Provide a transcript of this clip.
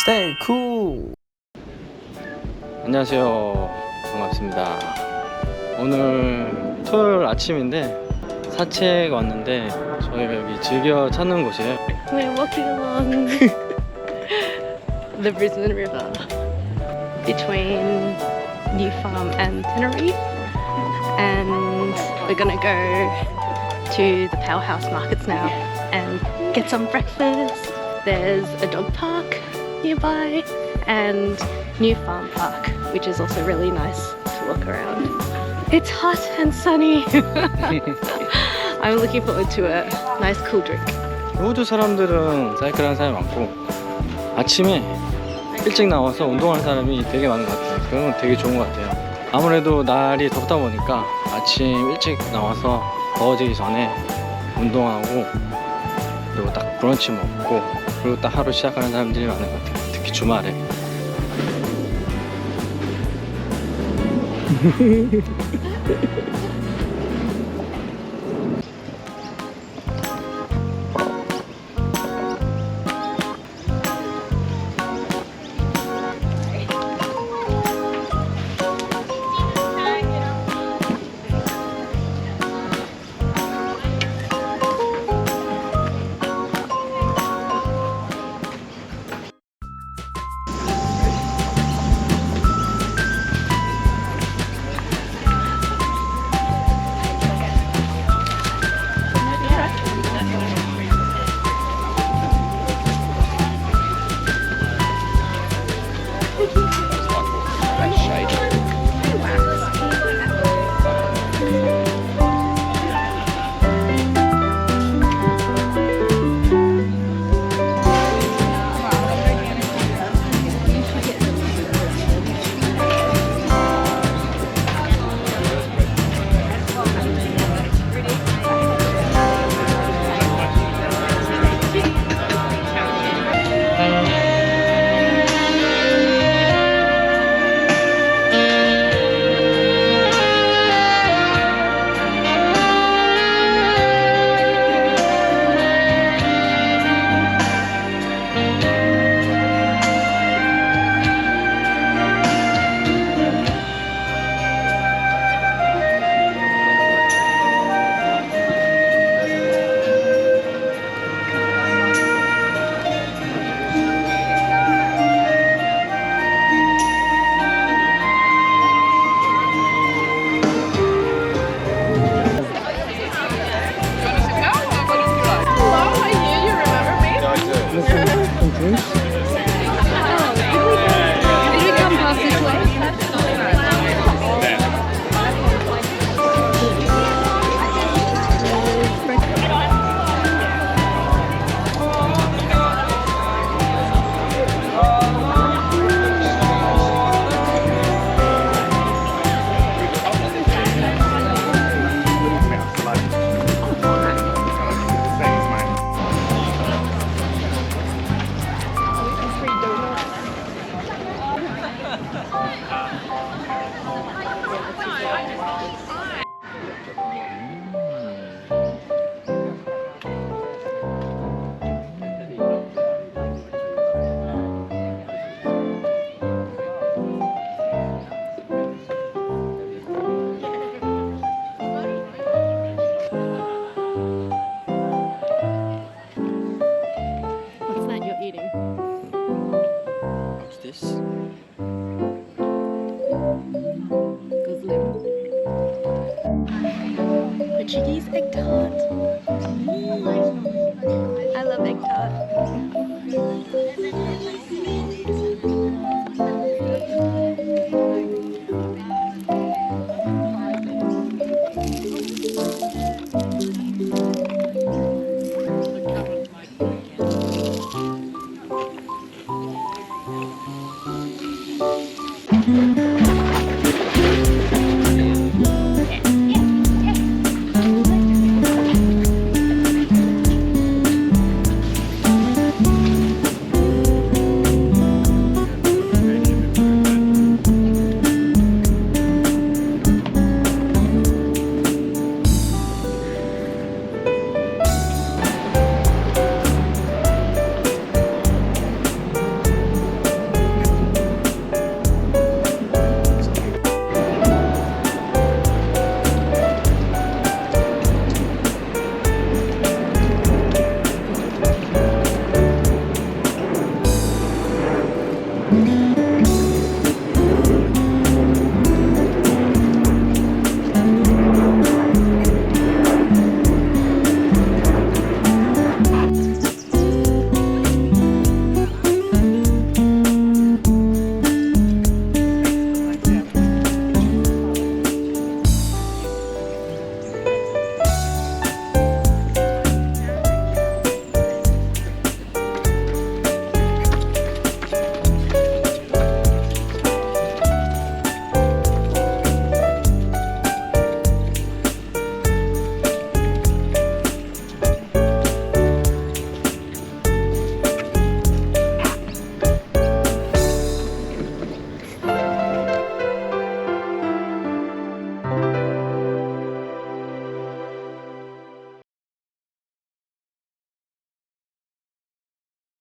Stay cool. 안녕하세요. 반갑습니다. 오늘 토요일 아침인데 산책 왔는데 저희가 여기 즐겨 찾는 곳이에요. We're walking along the Brisbane River between New Farm and Tenerife, and we're gonna go to the powerhouse markets now and get some breakfast. There's a dog park nearby and New Farm Park, which is also really nice to walk around. It's hot and sunny. I'm looking forward to a nice cool drink. 호주 사람들은 사이클하는 사람이 많고 아침에 일찍 나와서 운동하는 사람이 되게 많은 것 같아요. 그건 되게 좋은 것 같아요. 아무래도 날이 덥다 보니까 아침 일찍 나와서 더워지기 전에 운동하고 그리고 딱 브런치 먹고 그리고 딱 하루 시작하는 사람들이 많은 것 같아요. 특히 주말에. Some drinks?